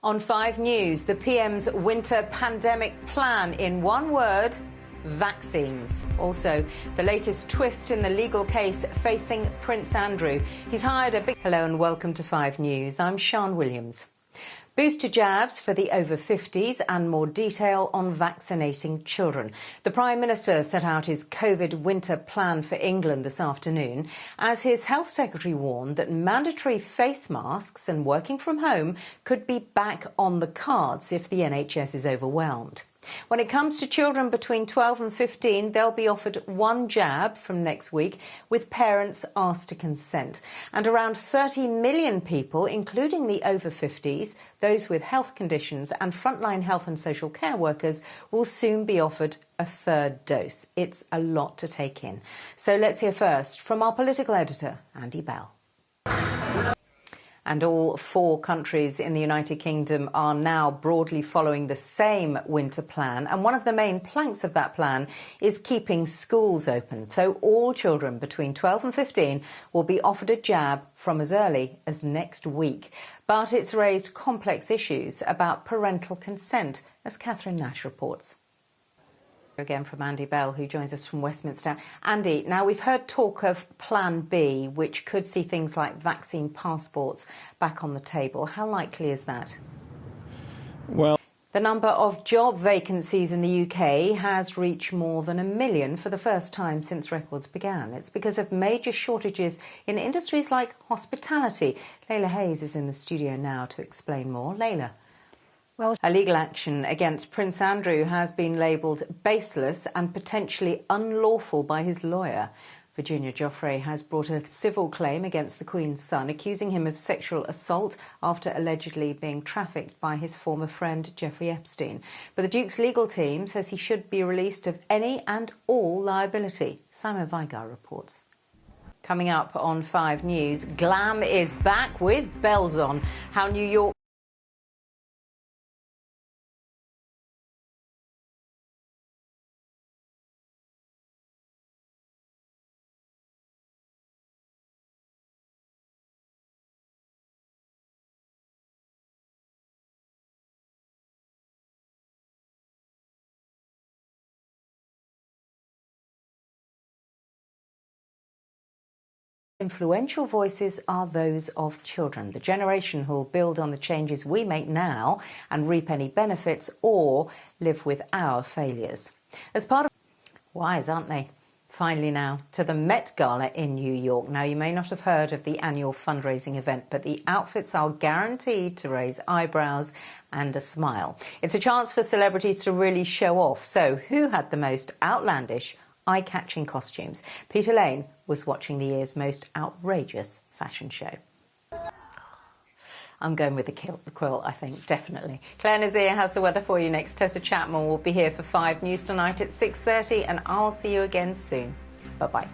On 5 News, the PM's winter pandemic plan in one word: vaccines. Also, the latest twist in the legal case facing Prince Andrew. He's hired a big... Hello and welcome to 5 News. I'm Sian Williams. Booster jabs for the over 50s and more detail on vaccinating children. The Prime Minister set out his COVID winter plan for England this afternoon as his Health Secretary warned that mandatory face masks and working from home could be back on the cards if the NHS is overwhelmed. When it comes to children between 12 and 15, they'll be offered one jab from next week, with parents asked to consent. And around 30 million people, including the over 50s, those with health conditions and frontline health and social care workers, will soon be offered a third dose. It's a lot to take in. So let's hear first from our political editor, Andy Bell. And all 4 countries in the United Kingdom are now broadly following the same winter plan. And one of the main planks of that plan is keeping schools open. So all children between 12 and 15 will be offered a jab from as early as next week. But it's raised complex issues about parental consent, as Catherine Nash reports. Again from Andy Bell, who joins us from Westminster. Andy, now we've heard talk of Plan B, which could see things like vaccine passports back on the table. How likely is that? Well, the number of job vacancies in the UK has reached more than 1 million for the first time since records began. It's because of major shortages in industries like hospitality. Layla Hayes is in the studio now to explain more. Layla. Well, a legal action against Prince Andrew has been labelled baseless and potentially unlawful by his lawyer. Virginia Joffrey has brought a civil claim against the Queen's son, accusing him of sexual assault after allegedly being trafficked by his former friend Jeffrey Epstein. But the Duke's legal team says he should be released of any and all liability. Simon Vigar reports. Coming up on 5 News, glam is back with bells on. How New York influential voices are those of children, the generation who will build on the changes we make now and reap any benefits, or live with our failures. As part of... Wise, aren't they? Finally now, to the Met Gala in New York. Now, you may not have heard of the annual fundraising event, but the outfits are guaranteed to raise eyebrows and a smile. It's a chance for celebrities to really show off. So, who had the most outlandish, eye-catching costumes? Peter Lane was watching the year's most outrageous fashion show. I'm going with the quilt, I think, definitely. Claire Nazir has the weather for you next. Tessa Chapman will be here for 5 News tonight at 6:30, and I'll see you again soon. Bye-bye.